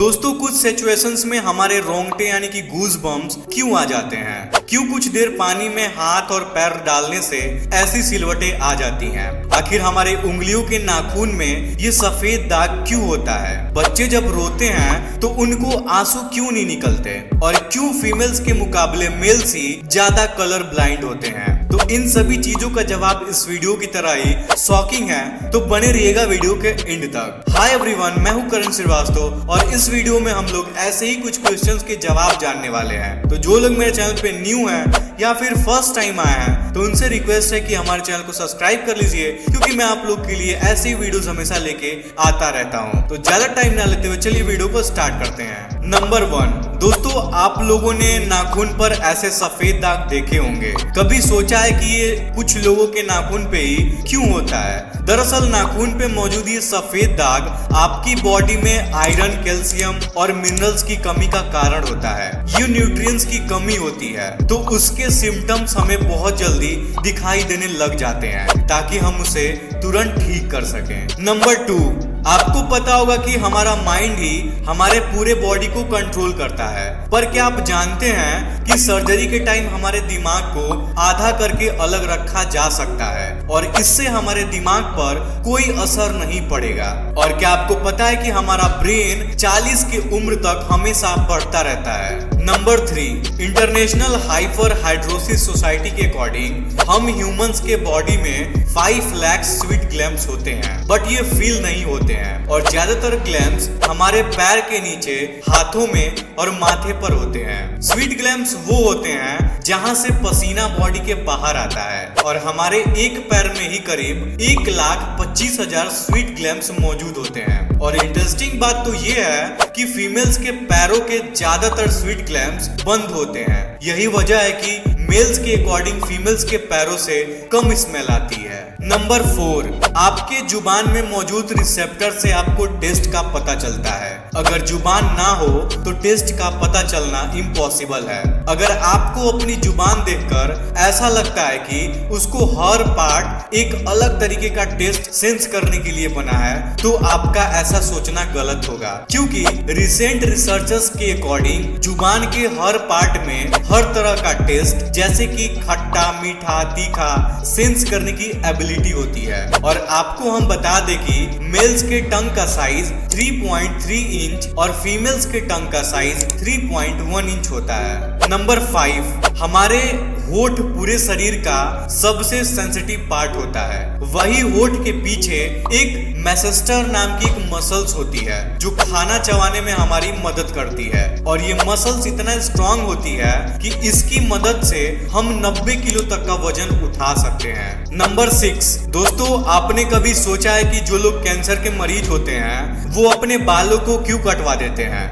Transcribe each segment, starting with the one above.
दोस्तों कुछ सिचुएशंस में हमारे रोंगटे यानी कि गूज बम्स क्यों आ जाते हैं? क्यों कुछ देर पानी में हाथ और पैर डालने से ऐसी सिलवटें आ जाती हैं? आखिर हमारे उंगलियों के नाखून में ये सफेद दाग क्यों होता है? बच्चे जब रोते हैं तो उनको आंसू क्यों नहीं निकलते? और क्यों फीमेल्स के मुकाबले मेल्स ही ज्यादा कलर ब्लाइंड होते हैं? तो इन सभी चीजों का जवाब इस वीडियो की तरह ही शॉकिंग है, तो बने रहिएगा वीडियो के एंड तक। हाय एवरीवन, मैं हूं करण श्रीवास्तव और इस वीडियो में हम लोग ऐसे ही कुछ क्वेश्चंस के जवाब जानने वाले हैं। तो जो लोग मेरे चैनल पे न्यू हैं या फिर फर्स्ट टाइम आए हैं तो उनसे रिक्वेस्ट है कि हमारे चैनल को सब्सक्राइब कर लीजिए, क्योंकि मैं आप लोग के लिए ऐसे ही वीडियोस हमेशा लेके आता रहता हूँ। तो ज्यादा टाइम ना लेते हुए चलिए वीडियो को स्टार्ट करते हैं। नंबर 1, दोस्तों आप लोगों ने नाखून पर ऐसे सफेद दाग देखे होंगे। कभी सोचा है कि ये कुछ लोगों के नाखून पे ही क्यों होता है? दरअसल नाखून पे मौजूद ये सफेद दाग आपकी बॉडी में आयरन, कैल्शियम और मिनरल्स की कमी का कारण होता है। ये न्यूट्रिएंट्स की कमी होती है, तो उसके सिम्टम्स हमें बहुत जल्दी दिखाई देने लग जाते हैं, ताकि हम उसे तुरंत ठीक कर सकें। नंबर 2, आपको पता होगा कि हमारा माइंड ही हमारे पूरे बॉडी को कंट्रोल करता है, पर क्या आप जानते हैं कि सर्जरी के टाइम हमारे दिमाग को आधा करके अलग रखा जा सकता है और इससे हमारे दिमाग पर कोई असर नहीं पड़ेगा। और क्या आपको पता है कि हमारा ब्रेन 40 की उम्र तक हमेशा बढ़ता रहता है। Number 3, international hyper hidrosis society के अकॉर्डिंग हम ह्यूमंस के बॉडी में 5 लाख स्वीट ग्लैंड्स होते हैं, बट ये फील नहीं होते हैं और ज्यादातर ग्लैंड्स हमारे पैर के नीचे, हाथों में और माथे पर होते हैं। स्वीट ग्लैंड्स वो होते हैं जहां से पसीना बॉडी के बाहर आता है और हमारे एक पैर में ही करीब 1,25,000 स्वीट ग्लैंड्स मौजूद होते हैं। और इंटरेस्टिंग बात तो ये है कि फीमेल्स के पैरों के ज्यादातर स्वीट ग्लैंड्स बंद होते हैं। यही वजह है कि मेल्स के अकॉर्डिंग फीमेल्स के पैरों से कम स्मेल आती है। नंबर 4, आपके जुबान में मौजूद रिसेप्टर से आपको टेस्ट का पता चलता है। अगर जुबान ना हो तो टेस्ट का पता चलना इम्पॉसिबल है। अगर आपको अपनी जुबान देखकर ऐसा लगता है कि उसको हर पार्ट एक अलग तरीके का टेस्ट सेंस करने के लिए बना है, तो आपका ऐसा सोचना गलत होगा, क्योंकि रिसेंट रिसर्चर्स के अकॉर्डिंग जुबान के हर पार्ट में हर तरह का टेस्ट, जैसे कि खट्टा, मीठा, तीखा, सेंस करने की एबिलिटी होती है। और आपको हम बता दें कि मेल्स के टंग का साइज 3.3 इंच और फीमेल्स के टंग का साइज 3.1 इंच होता है। नंबर 5, हमारे होठ पूरे शरीर का सबसे सेंसिटिव पार्ट होता है। वही होठ के पीछे एक मैसेस्टर नाम की एक मसल्स होती है जो खाना चबाने में हमारी मदद करती है, और ये मसल्स इतना स्ट्रांग होती है कि इसकी मदद से हम 90 किलो तक का वजन उठा सकते हैं। नंबर 6, दोस्तों आपने कभी सोचा है कि जो लोग कैंसर के मरीज होते हैं वो अपने बालों को क्यों कटवा देते हैं?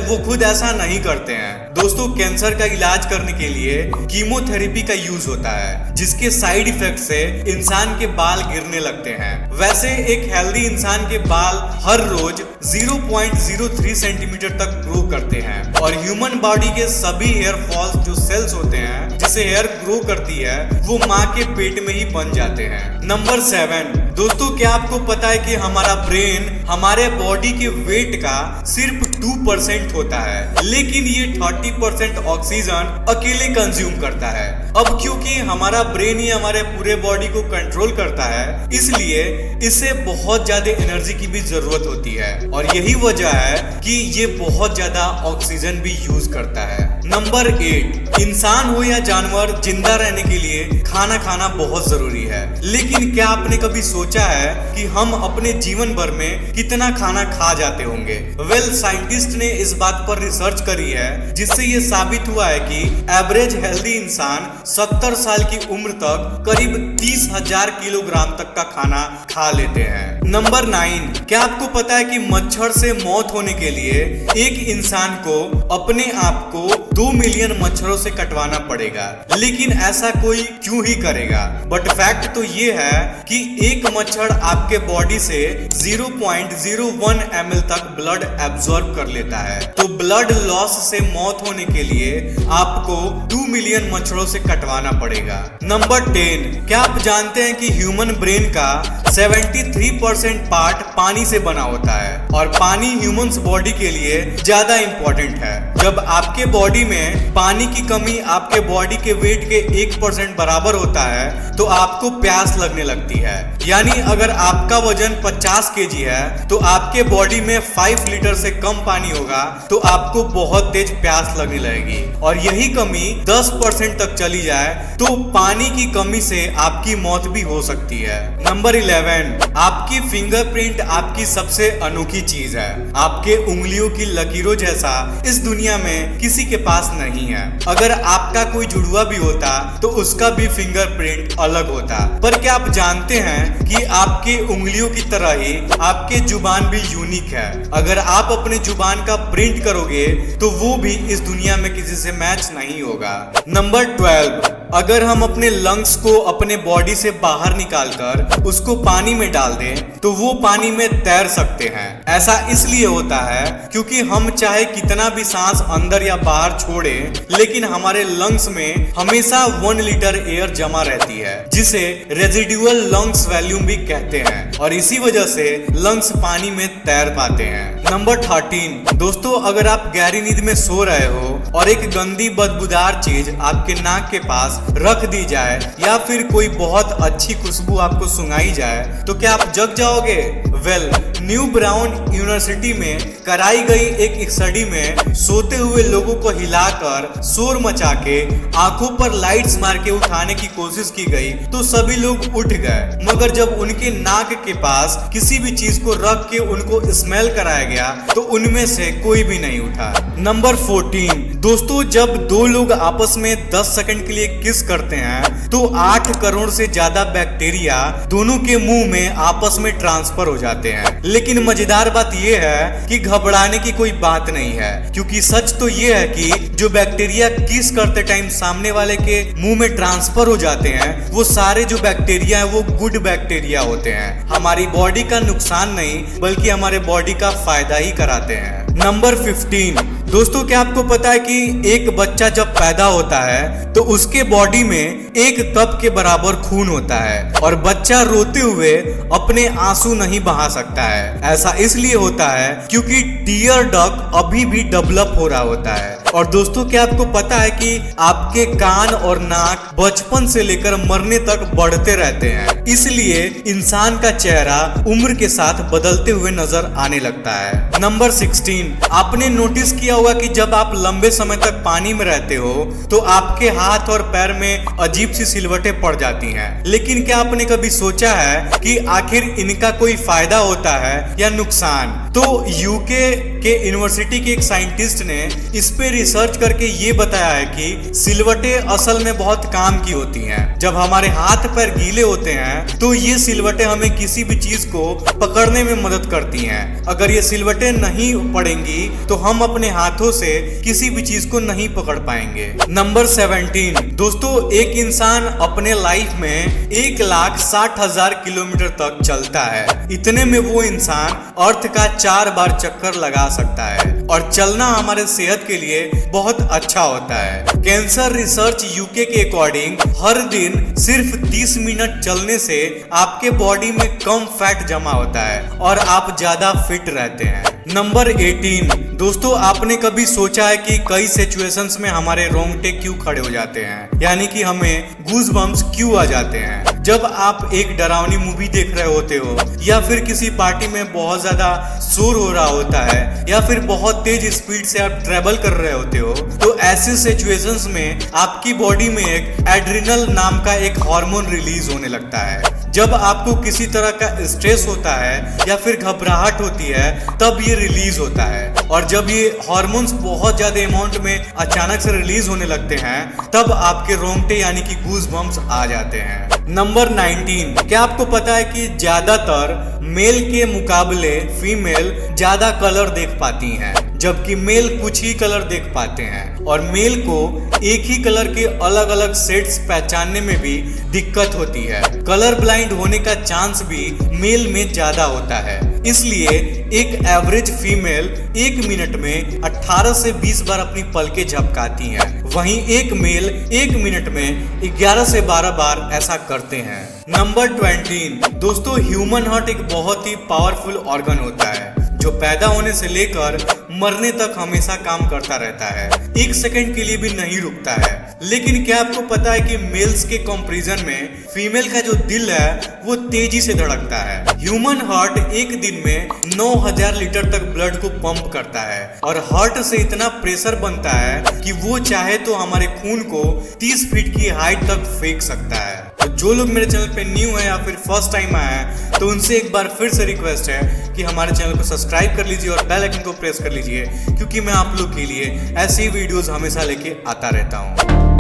वो खुद ऐसा नहीं करते हैं। दोस्तों कैंसर का इलाज करने के लिए कीमोथेरेपी का यूज होता है, जिसके साइड इफेक्ट से इंसान के बाल गिरने लगते हैं। वैसे एक हेल्दी इंसान के बाल हर रोज 0.03 सेंटीमीटर तक ग्रो करते हैं, और ह्यूमन बॉडी के सभी हेयर फॉल्स जो सेल्स होते हैं जिसे हेयर ग्रो करती है वो माँ के पेट में ही बन जाते हैं। नंबर 7, दोस्तों क्या आपको पता है कि हमारा ब्रेन हमारे बॉडी के वेट का सिर्फ 2% होता है, लेकिन ये 30% ऑक्सीजन अकेले कंज्यूम करता है। अब क्योंकि हमारा ब्रेन ही हमारे पूरे बॉडी को कंट्रोल करता है, इसलिए इसे बहुत ज्यादा एनर्जी की भी जरूरत होती है, और यही वजह है कि ये बहुत ज्यादा ऑक्सीजन भी यूज करता है। नंबर 8, इंसान हो या जानवर, जिंदा रहने के लिए खाना खाना बहुत जरूरी है, लेकिन क्या आपने कभी सोचा है कि हम अपने जीवन भर में कितना खाना खा जाते होंगे? साइंटिस्ट ने इस बात पर रिसर्च करी है, जिससे ये साबित हुआ है कि एवरेज हेल्दी इंसान 70 साल की उम्र तक करीब 30,000 किलोग्राम तक का खाना खा लेते हैं। नंबर 9, क्या आपको पता है कि मच्छर से मौत होने के लिए एक इंसान को अपने आप को 2 मिलियन मच्छरों से कटवाना पड़ेगा, लेकिन ऐसा कोई क्यों ही करेगा? बट फैक्ट तो ये है कि एक मच्छर आपके बॉडी से 0.01 ml तक ब्लड एब्जॉर्ब कर लेता है। तो ब्लड लॉस से मौत होने के लिए आपको 2 मिलियन मच्छरों से कटवाना पड़ेगा। नंबर 10, क्या आप जानते हैं कि ह्यूमन ब्रेन का 73% 90% पार्ट पानी से बना होता है और पानी ह्यूमंस बॉडी के लिए ज्यादा इंपॉर्टेंट है। जब आपके बॉडी में पानी की कमी आपके बॉडी के वेट के 1% बराबर होता है तो आपको प्यास लगने लगती है। यानी अगर आपका वजन 50 केजी है तो आपके बॉडी में 5 लीटर से कम पानी होगा तो आपको बहुत तेज प्यास लगने लगेगी और यही कमी 10% तक चली जाए तो पानी की कमी से आपकी मौत भी हो सकती है। नंबर 11, आपकी फिंगरप्रिंट आपकी सबसे अनोखी चीज है। आपके उंगलियों की लकीरों जैसा इस दुनिया में किसी के पास नहीं है। अगर आपका कोई जुड़वा भी होता तो उसका भी फिंगरप्रिंट अलग होता। पर क्या आप जानते हैं कि आपके उंगलियों की तरह ही आपके जुबान भी यूनिक है। अगर आप अपने जुबान का प्रिंट करोगे तो वो भी इस दुनिया में किसी से मैच नहीं होगा। नंबर 12, अगर हम अपने लंग्स को अपने बॉडी से बाहर निकालकर उसको पानी में डाल दें तो वो पानी में तैर सकते हैं। ऐसा इसलिए होता है क्योंकि हम चाहे कितना भी सांस अंदर या बाहर छोड़ें लेकिन हमारे लंग्स में हमेशा 1 लीटर एयर जमा रहती है जिसे रेजिडुअल लंग्स वॉल्यूम भी कहते हैं और इसी वजह से लंग्स पानी में तैर पाते हैं। नंबर 13, दोस्तों अगर आप गहरी नींद में सो रहे हो और एक गंदी बदबूदार चीज आपके नाक के पास रख दी जाए या फिर कोई बहुत अच्छी खुशबू आपको सुंघाई जाए तो क्या आप जग जाओगे? वेल, न्यू ब्राउन यूनिवर्सिटी में कराई गई एक स्टडी में सोते हुए लोगों को हिलाकर शोर मचा के आंखों पर लाइट्स मार के उठाने की कोशिश की गई तो सभी लोग उठ गए, मगर जब उनके नाक के पास किसी भी चीज को रख के उनको स्मेल कराया गया तो उनमें से कोई भी नहीं उठा। नंबर 14, दोस्तों जब दो लोग आपस में 10 सेकंड के लिए किस करते हैं तो 8 करोड़ से ज्यादा बैक्टीरिया दोनों के मुंह में आपस में ट्रांसफर हो जाते हैं। लेकिन मजेदार बात यह है कि घबराने की कोई बात नहीं है क्योंकि सच तो यह है कि जो बैक्टीरिया किस करते टाइम सामने वाले के मुंह में ट्रांसफर हो जाते हैं वो सारे जो बैक्टीरिया है वो गुड बैक्टीरिया होते हैं। हमारी बॉडी का नुकसान नहीं बल्कि हमारे बॉडी का फायदा ही कराते हैं। नंबर 15, दोस्तों क्या आपको पता है कि एक बच्चा जब पैदा होता है तो उसके बॉडी में 1 कप के बराबर खून होता है और बच्चा रोते हुए अपने आंसू नहीं बहा सकता है। ऐसा इसलिए होता है क्योंकि टीयर डक्ट अभी भी डेवलप हो रहा होता है। और दोस्तों क्या आपको पता है कि आपके कान और नाक बचपन से लेकर मरने तक बढ़ते रहते हैं, इसलिए इंसान का चेहरा उम्र के साथ बदलते हुए नजर आने लगता है। नंबर 16, आपने नोटिस किया होगा कि जब आप लंबे समय तक पानी में रहते हो तो आपके हाथ और पैर में अजीब सी सिलवटें पड़ जाती हैं। लेकिन क्या आपने कभी सोचा है कि आखिर इनका कोई फायदा होता है या नुकसान? तो यूके के यूनिवर्सिटी के एक साइंटिस्ट ने इस पे रिसर्च करके ये बताया है कि सिलवटें असल में बहुत काम की होती हैं। जब हमारे हाथ पैर गीले होते हैं तो ये सिलवटें हमें किसी भी चीज को पकड़ने में मदद करती हैं। अगर ये सिलवटें नहीं पड़ेंगी तो हम अपने हाथों से किसी भी चीज को नहीं पकड़ पाएंगे। नंबर 17, दोस्तों एक इंसान अपने लाइफ में 1,60,000 किलोमीटर तक चलता है। इतने में वो इंसान अर्थ का 4 बार चक्कर लगा सकता है और चलना हमारे सेहत के लिए बहुत अच्छा होता है। कैंसर रिसर्च यूके के अकॉर्डिंग हर दिन सिर्फ 30 मिनट चलने से आपके बॉडी में कम फैट जमा होता है और आप ज्यादा फिट रहते हैं। नंबर 18, दोस्तों आपने कभी सोचा है कि कई सिचुएशंस में हमारे रोंगटे क्यों खड़े हो जाते हैं, यानी कि हमें गूज बम्प्स क्यों आ जाते हैं? जब आप एक डरावनी मूवी देख रहे होते हो या फिर किसी पार्टी में बहुत ज्यादा शोर हो रहा होता है या फिर बहुत तेज स्पीड से आप ट्रेवल कर रहे होते हो तो ऐसे सिचुएशंस में आपकी बॉडी में एक एड्रिनल नाम का एक हार्मोन रिलीज होने लगता है। जब आपको किसी तरह का स्ट्रेस होता है या फिर घबराहट होती है तब ये रिलीज होता है और जब ये हार्मोन्स बहुत ज्यादा अमाउंट में अचानक से रिलीज होने लगते हैं तब आपके रोंगटे यानी कि गूज बम्प्स आ जाते हैं। नंबर 19, क्या आपको पता है कि ज्यादातर मेल के मुकाबले फीमेल ज्यादा कलर देख पाती हैं जबकि मेल कुछ ही कलर देख पाते हैं और मेल को एक ही कलर के अलग अलग सेट्स पहचानने में भी दिक्कत होती है। कलर ब्लाइंड होने का चांस भी मेल में ज्यादा होता है। इसलिए एक एवरेज फीमेल 1 मिनट में 18 से 20 बार अपनी पलकें झपकाती हैं। वहीं एक मेल 1 मिनट में 11 से 12 बार ऐसा करते हैं। नंबर 20 दोस्तों, ह्यूमन हार्ट एक बहुत ही पावरफुल ऑर्गन होता है जो पैदा होने से लेकर मरने तक हमेशा काम करता रहता है, 1 सेकंड के लिए भी नहीं रुकता है। लेकिन क्या आपको पता है कि मेल्स के कंपैरिजन में फीमेल का जो दिल है वो तेजी से धड़कता है। ह्यूमन हार्ट एक दिन में 9000 लीटर तक ब्लड को पंप करता है और हार्ट से इतना प्रेशर बनता है कि वो चाहे तो हमारे खून को 30 फीट की हाइट तक फेंक सकता है। तो जो लोग मेरे चैनल पे न्यू है या फिर फर्स्ट टाइम आया है तो उनसे एक बार फिर से रिक्वेस्ट है कि हमारे चैनल को सब्सक्राइब कर लीजिए और बेल आइकन को प्रेस कर लीजिए, क्योंकि मैं आप लोग के लिए ऐसी वीडियोस हमेशा लेके आता रहता हूँ।